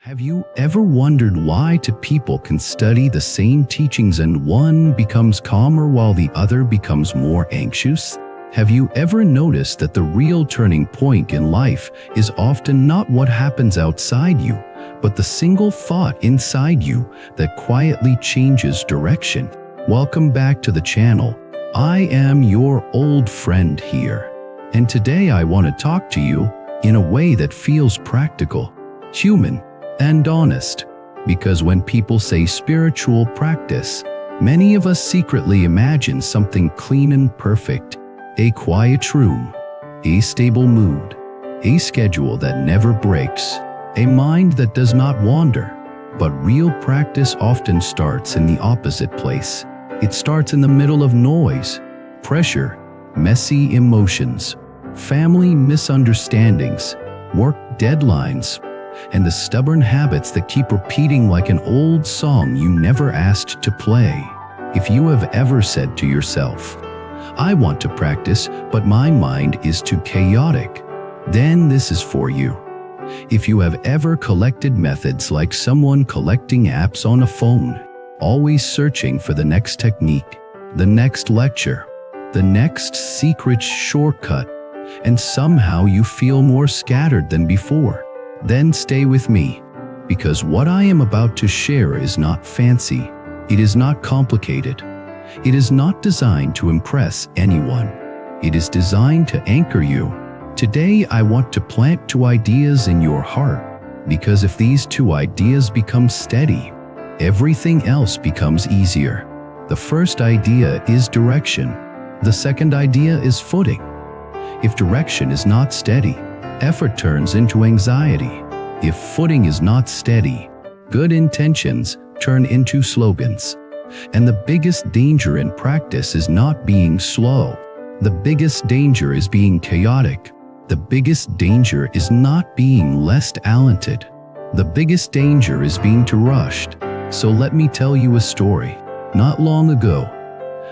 Have you ever wondered why two people can study the same teachings and one becomes calmer while the other becomes more anxious? Have you ever noticed that the real turning point in life is often not what happens outside you, but the single thought inside you that quietly changes direction? Welcome back to the channel. I am your old friend here, and today I want to talk to you in a way that feels practical, human, and honest, because when people say spiritual practice, many of us secretly imagine something clean and perfect, a quiet room, a stable mood, a schedule that never breaks, a mind that does not wander. But real practice often starts in the opposite place. It starts in the middle of noise, pressure, messy emotions, family misunderstandings, work deadlines, and the stubborn habits that keep repeating like an old song you never asked to play. If you have ever said to yourself, "I want to practice, but my mind is too chaotic," then this is for you. If you have ever collected methods like someone collecting apps on a phone, always searching for the next technique, the next lecture, the next secret shortcut, and somehow you feel more scattered than before, then stay with me, because what I am about to share is not fancy, it is not complicated, it is not designed to impress anyone, it is designed to anchor you. Today I want to plant two ideas in your heart, because if these two ideas become steady, everything else becomes easier. The first idea is direction. The second idea is footing. If direction is not steady, effort turns into anxiety. If footing is not steady, good intentions turn into slogans. And the biggest danger in practice is not being slow. The biggest danger is being chaotic. The biggest danger is not being less talented. The biggest danger is being too rushed. So let me tell you a story. Not long ago,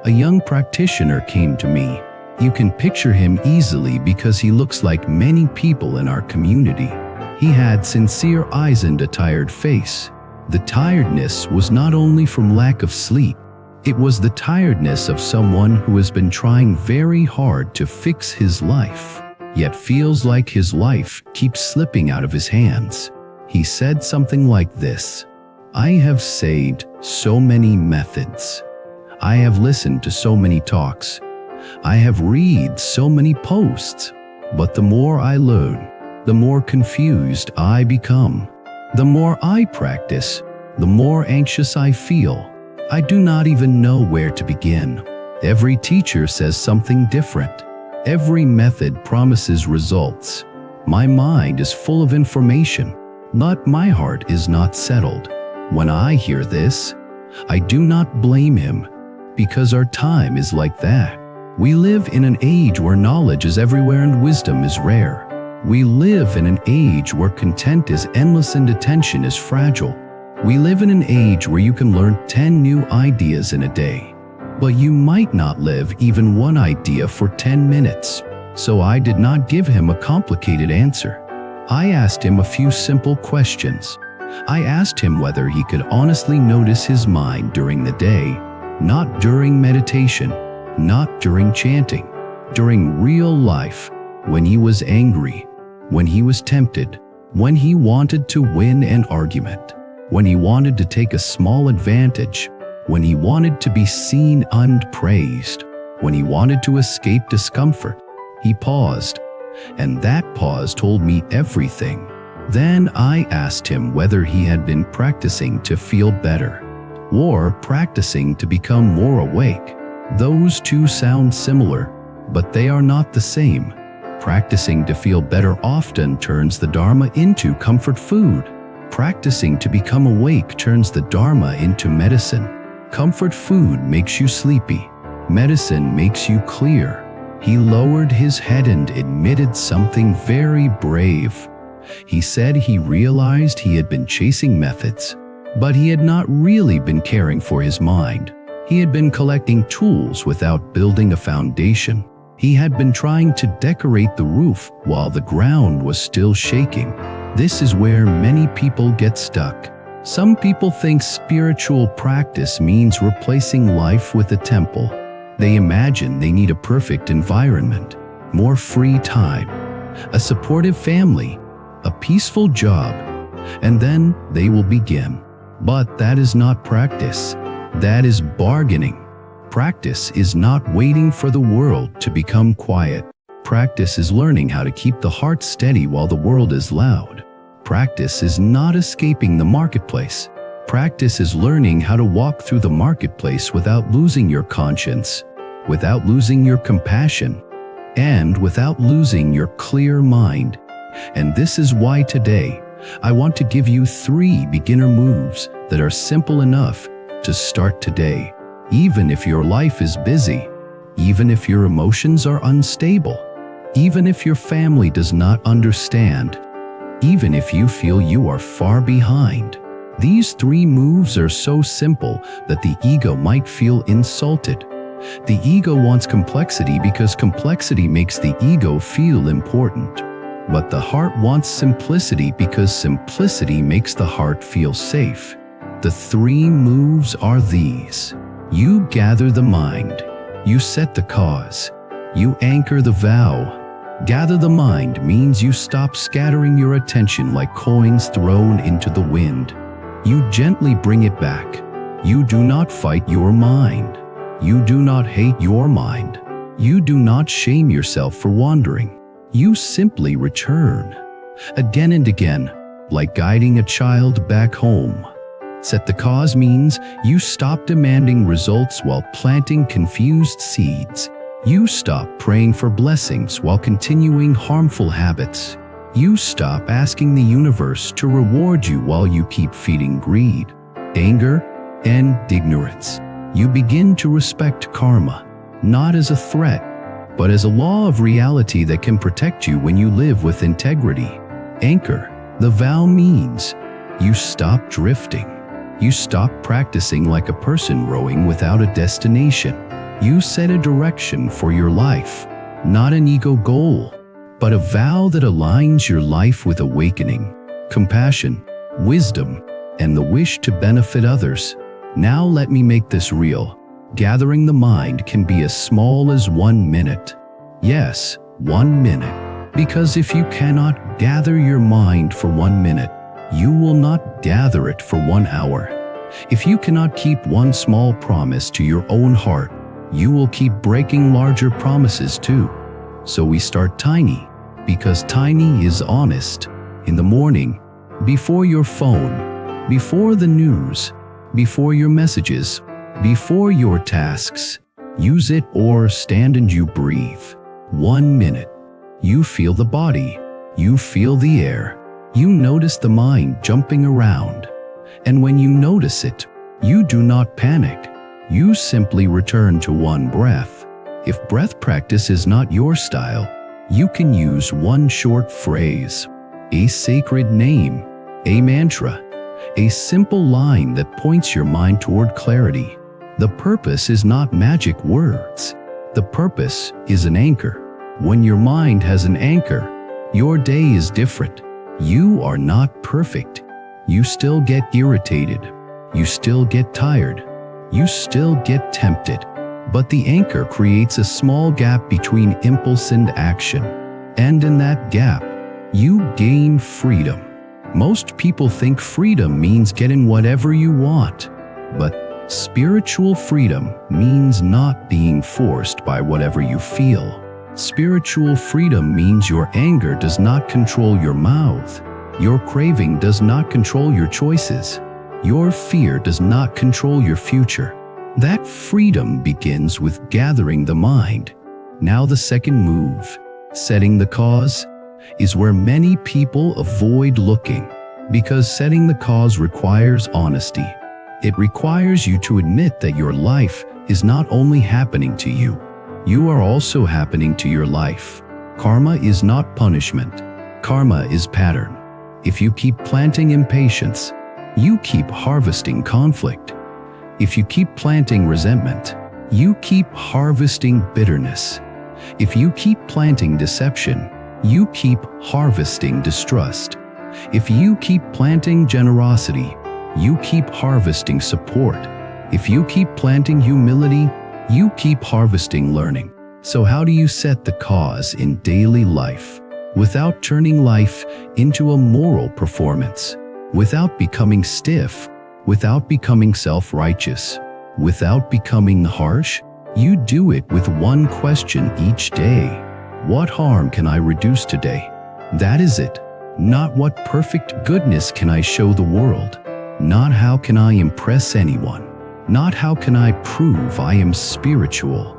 a young practitioner came to me. You can picture him easily because he looks like many people in our community. He had sincere eyes and a tired face. The tiredness was not only from lack of sleep, it was the tiredness of someone who has been trying very hard to fix his life, yet feels like his life keeps slipping out of his hands. He said something like this: "I have saved so many methods. I have listened to so many talks. I have read so many posts, but the more I learn, the more confused I become. The more I practice, the more anxious I feel. I do not even know where to begin. Every teacher says something different. Every method promises results. My mind is full of information, but my heart is not settled." When I hear this, I do not blame him, because our time is like that. We live in an age where knowledge is everywhere and wisdom is rare. We live in an age where content is endless and attention is fragile. We live in an age where you can learn 10 new ideas in a day, but you might not live even one idea for 10 minutes. So I did not give him a complicated answer. I asked him a few simple questions. I asked him whether he could honestly notice his mind during the day, not during meditation, not during chanting, during real life, when he was angry, when he was tempted, when he wanted to win an argument, when he wanted to take a small advantage, when he wanted to be seen and praised, when he wanted to escape discomfort. He paused, and that pause told me everything. Then I asked him whether he had been practicing to feel better, or practicing to become more awake. Those two sound similar, but they are not the same. Practicing to feel better often turns the Dharma into comfort food. Practicing to become awake turns the Dharma into medicine. Comfort food makes you sleepy. Medicine makes you clear. He lowered his head and admitted something very brave. He said he realized he had been chasing methods, but he had not really been caring for his mind. He had been collecting tools without building a foundation. He had been trying to decorate the roof while the ground was still shaking. This is where many people get stuck. Some people think spiritual practice means replacing life with a temple. They imagine they need a perfect environment, more free time, a supportive family, a peaceful job, and then they will begin. But that is not practice. That is bargaining. Practice is not waiting for the world to become quiet. Practice is learning how to keep the heart steady while the world is loud. Practice is not escaping the marketplace. Practice is learning how to walk through the marketplace without losing your conscience, without losing your compassion, and without losing your clear mind. And this is why today, I want to give you 3 beginner moves that are simple enough to start today. Even if your life is busy, even if your emotions are unstable, even if your family does not understand, even if you feel you are far behind. These 3 moves are so simple that the ego might feel insulted. The ego wants complexity because complexity makes the ego feel important. But the heart wants simplicity because simplicity makes the heart feel safe. The 3 moves are these. You gather the mind. You set the cause. You anchor the vow. Gather the mind means you stop scattering your attention like coins thrown into the wind. You gently bring it back. You do not fight your mind. You do not hate your mind. You do not shame yourself for wandering. You simply return. Again and again, like guiding a child back home. Set the cause means you stop demanding results while planting confused seeds. You stop praying for blessings while continuing harmful habits. You stop asking the universe to reward you while you keep feeding greed, anger, and ignorance. You begin to respect karma, not as a threat, but as a law of reality that can protect you when you live with integrity. Anchor, the vow means you stop drifting. You stop practicing like a person rowing without a destination. You set a direction for your life, not an ego goal, but a vow that aligns your life with awakening, compassion, wisdom, and the wish to benefit others. Now let me make this real. Gathering the mind can be as small as 1 minute. Yes, 1 minute. Because if you cannot gather your mind for 1 minute, you will not gather it for 1 hour. If you cannot keep one small promise to your own heart, you will keep breaking larger promises too. So we start tiny, because tiny is honest. In the morning, before your phone, before the news, before your messages, before your tasks, use it or stand and you breathe. 1 minute. You feel the body. You feel the air. You notice the mind jumping around. And when you notice it, you do not panic. You simply return to 1 breath. If breath practice is not your style, you can use 1 short phrase, a sacred name, a mantra, a simple line that points your mind toward clarity. The purpose is not magic words. The purpose is an anchor. When your mind has an anchor, your day is different. You are not perfect. You still get irritated. You still get tired. You still get tempted. But the anchor creates a small gap between impulse and action. And in that gap, you gain freedom. Most people think freedom means getting whatever you want. But spiritual freedom means not being forced by whatever you feel. Spiritual freedom means your anger does not control your mouth. Your craving does not control your choices. Your fear does not control your future. That freedom begins with gathering the mind. Now the second move, setting the cause, is where many people avoid looking. Because setting the cause requires honesty. It requires you to admit that your life is not only happening to you, you are also happening to your life. Karma is not punishment. Karma is pattern. If you keep planting impatience, you keep harvesting conflict. If you keep planting resentment, you keep harvesting bitterness. If you keep planting deception, you keep harvesting distrust. If you keep planting generosity, you keep harvesting support. If you keep planting humility, you keep harvesting learning. So how do you set the cause in daily life without turning life into a moral performance, without becoming stiff, without becoming self-righteous, without becoming harsh? You do it with one question each day. What harm can I reduce today? That is it. Not what perfect goodness can I show the world. Not how can I impress anyone. Not how can I prove I am spiritual.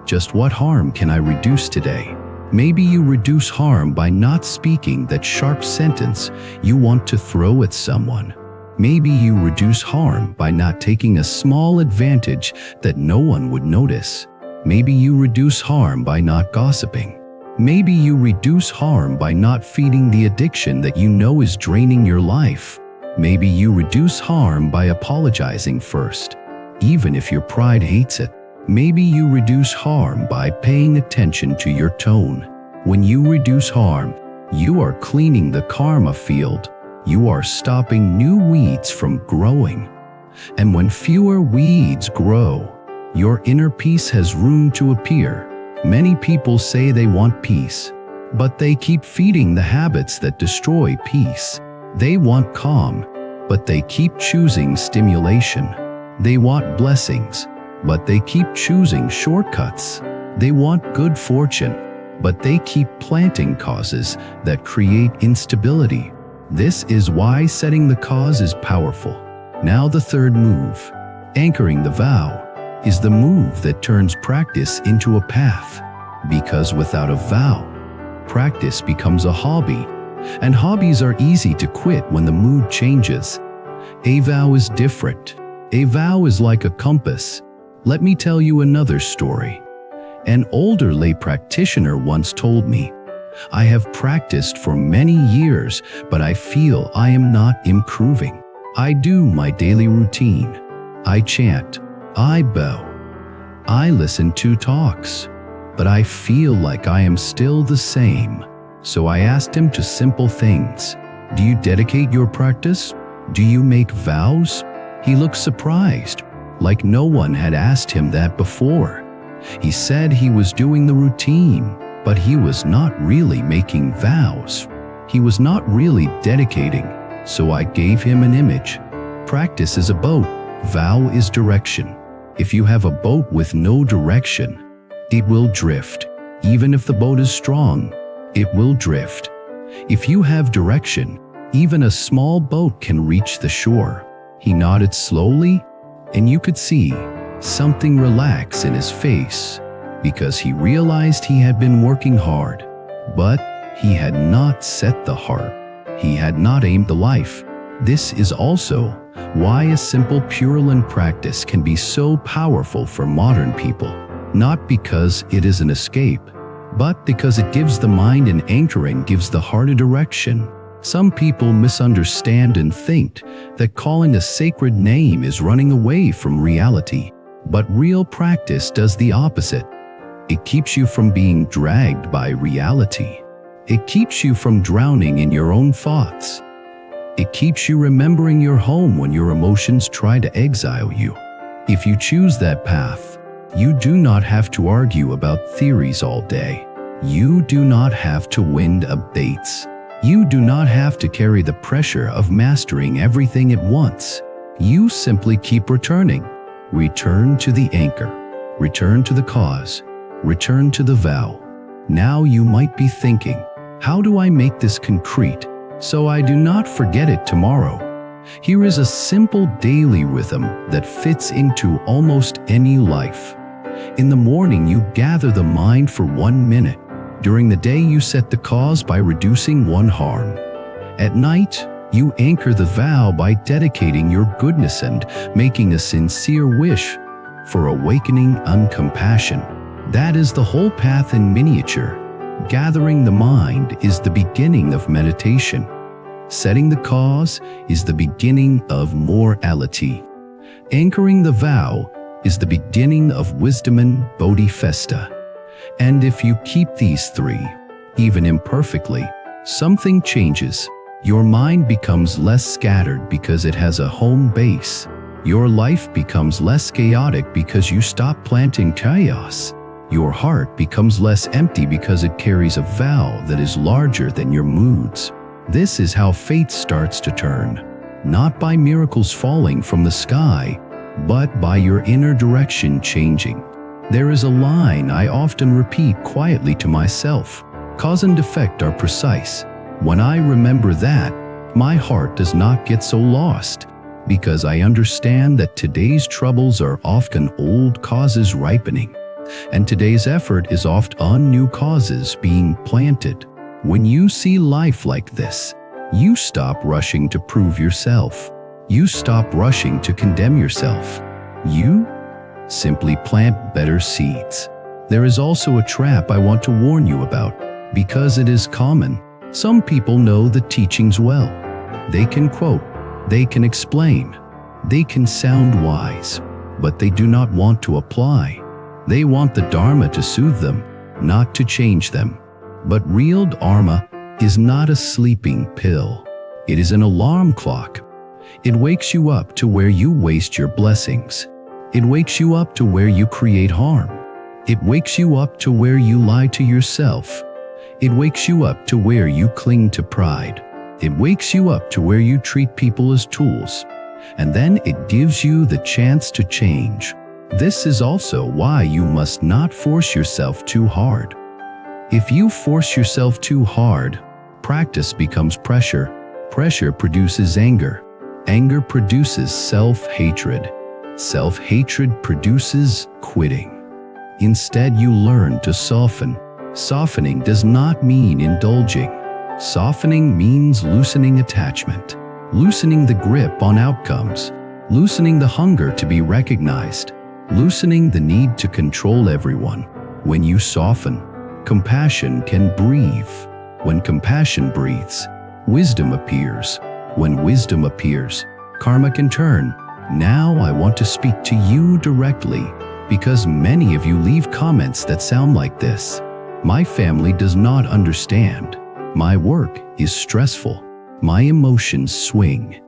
Just what harm can I reduce today? Maybe you reduce harm by not speaking that sharp sentence you want to throw at someone. Maybe you reduce harm by not taking a small advantage that no one would notice. Maybe you reduce harm by not gossiping. Maybe you reduce harm by not feeding the addiction that you know is draining your life. Maybe you reduce harm by apologizing first, even if your pride hates it. Maybe you reduce harm by paying attention to your tone. When you reduce harm, you are cleaning the karma field. You are stopping new weeds from growing. And when fewer weeds grow, your inner peace has room to appear. Many people say they want peace, but they keep feeding the habits that destroy peace. They want calm, but they keep choosing stimulation. They want blessings, but they keep choosing shortcuts. They want good fortune, but they keep planting causes that create instability. This is why setting the cause is powerful. Now the third move, anchoring the vow, is the move that turns practice into a path. Because without a vow, practice becomes a hobby, and hobbies are easy to quit when the mood changes. A vow is different. A vow is like a compass. Let me tell you another story. An older lay practitioner once told me, "I have practiced for many years, but I feel I am not improving. I do my daily routine. I chant. I bow. I listen to talks. But I feel like I am still the same." So I asked him to simple things. "Do you dedicate your practice? Do you make vows?" He looked surprised, like no one had asked him that before. He said he was doing the routine, but he was not really making vows. He was not really dedicating, so I gave him an image. Practice is a boat, vow is direction. If you have a boat with no direction, it will drift. Even if the boat is strong, it will drift. If you have direction, even a small boat can reach the shore. He nodded slowly, and you could see something relax in his face, because he realized he had been working hard, but he had not set the heart. He had not aimed the life. This is also why a simple Pure Land practice can be so powerful for modern people. Not because it is an escape, but because it gives the mind an anchoring, gives the heart a direction. Some people misunderstand and think that calling a sacred name is running away from reality. But real practice does the opposite. It keeps you from being dragged by reality. It keeps you from drowning in your own thoughts. It keeps you remembering your home when your emotions try to exile you. If you choose that path, you do not have to argue about theories all day. You do not have to win updates. You do not have to carry the pressure of mastering everything at once. You simply keep returning. Return to the anchor. Return to the cause. Return to the vow. Now you might be thinking, how do I make this concrete so I do not forget it tomorrow? Here is a simple daily rhythm that fits into almost any life. In the morning, you gather the mind for 1 minute. During the day, you set the cause by reducing one harm. At night, you anchor the vow by dedicating your goodness and making a sincere wish for awakening uncompassion. That is the whole path in miniature. Gathering the mind is the beginning of meditation. Setting the cause is the beginning of morality. Anchoring the vow is the beginning of wisdom and bodhifesta. And if you keep these three, even imperfectly, something changes. Your mind becomes less scattered because it has a home base. Your life becomes less chaotic because you stop planting chaos. Your heart becomes less empty because it carries a vow that is larger than your moods. This is how fate starts to turn, not by miracles falling from the sky, but by your inner direction changing. There is a line I often repeat quietly to myself: cause and effect are precise. When I remember that, my heart does not get so lost, because I understand that today's troubles are often old causes ripening, and today's effort is often new causes being planted. When you see life like this, you stop rushing to prove yourself. You stop rushing to condemn yourself. You simply plant better seeds. There is also a trap I want to warn you about, because it is common. Some people know the teachings well. They can quote, they can explain, they can sound wise, but they do not want to apply. They want the Dharma to soothe them, not to change them. But real Dharma is not a sleeping pill. It is an alarm clock. It wakes you up to where you waste your blessings. It wakes you up to where you create harm. It wakes you up to where you lie to yourself. It wakes you up to where you cling to pride. It wakes you up to where you treat people as tools. And then it gives you the chance to change. This is also why you must not force yourself too hard. If you force yourself too hard, practice becomes pressure. Pressure produces anger. Anger produces self-hatred. Self-hatred produces quitting. Instead, you learn to soften. Softening does not mean indulging. Softening means loosening attachment, loosening the grip on outcomes, loosening the hunger to be recognized, loosening the need to control everyone. When you soften, compassion can breathe. When compassion breathes, wisdom appears. When wisdom appears, karma can turn. Now I want to speak to you directly, because many of you leave comments that sound like this. My family does not understand. My work is stressful. My emotions swing.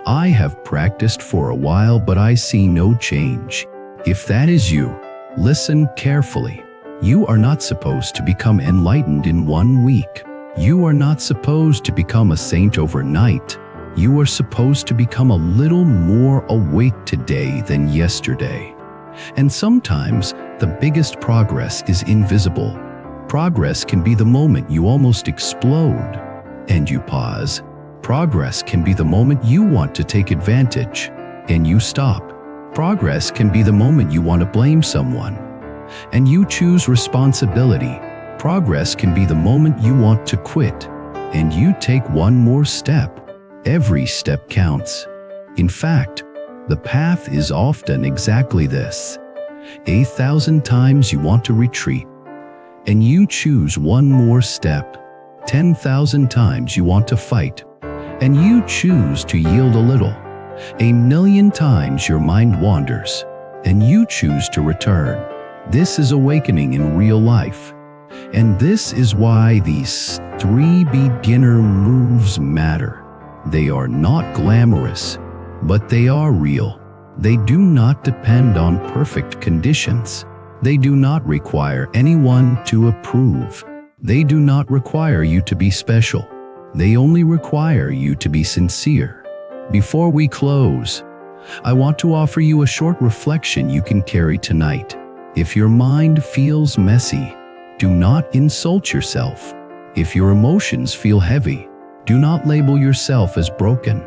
I have practiced for a while, but I see no change. If that is you, listen carefully. You are not supposed to become enlightened in 1 week. You are not supposed to become a saint overnight. You are supposed to become a little more awake today than yesterday. And sometimes the biggest progress is invisible. Progress can be the moment you almost explode and you pause. Progress can be the moment you want to take advantage and you stop. Progress can be the moment you want to blame someone and you choose responsibility. Progress can be the moment you want to quit and you take one more step. Every step counts. In fact, the path is often exactly this. 1,000 times you want to retreat, and you choose one more step. 10,000 times you want to fight, and you choose to yield a little. 1,000,000 times your mind wanders, and you choose to return. This is awakening in real life. And this is why these 3 beginner moves matter. They are not glamorous, but they are real. They do not depend on perfect conditions. They do not require anyone to approve. They do not require you to be special. They only require you to be sincere. Before we close, I want to offer you a short reflection you can carry tonight. If your mind feels messy, do not insult yourself. If your emotions feel heavy, do not label yourself as broken.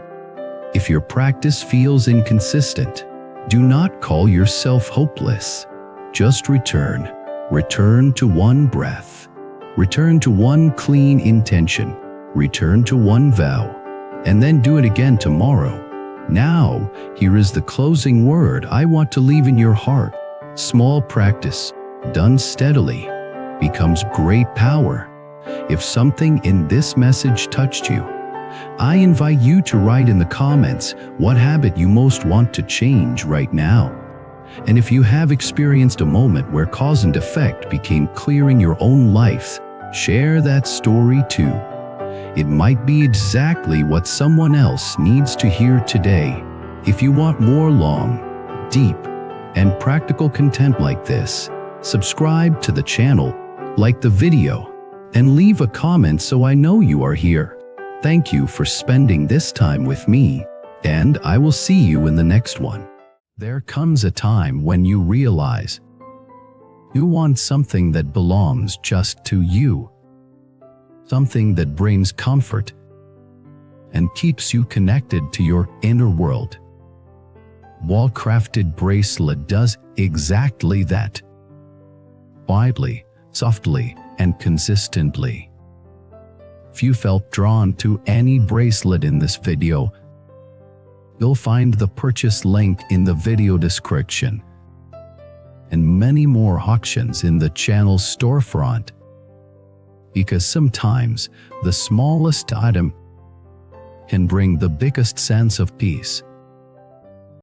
If your practice feels inconsistent, do not call yourself hopeless. Just return. Return to one breath. Return to one clean intention. Return to one vow. And then do it again tomorrow. Now, here is the closing word I want to leave in your heart. Small practice, done steadily, becomes great power. If something in this message touched you, I invite you to write in the comments what habit you most want to change right now. And if you have experienced a moment where cause and effect became clear in your own life, share that story too. It might be exactly what someone else needs to hear today. If you want more long, deep, and practical content like this, subscribe to the channel, like the video, and leave a comment so I know you are here. Thank you for spending this time with me, and I will see you in the next one. There comes a time when you realize you want something that belongs just to you. Something that brings comfort and keeps you connected to your inner world. Wall-crafted bracelet does exactly that. Quietly, softly, and consistently. If you felt drawn to any bracelet in this video, you'll find the purchase link in the video description and many more auctions in the channel's storefront. Because sometimes the smallest item can bring the biggest sense of peace.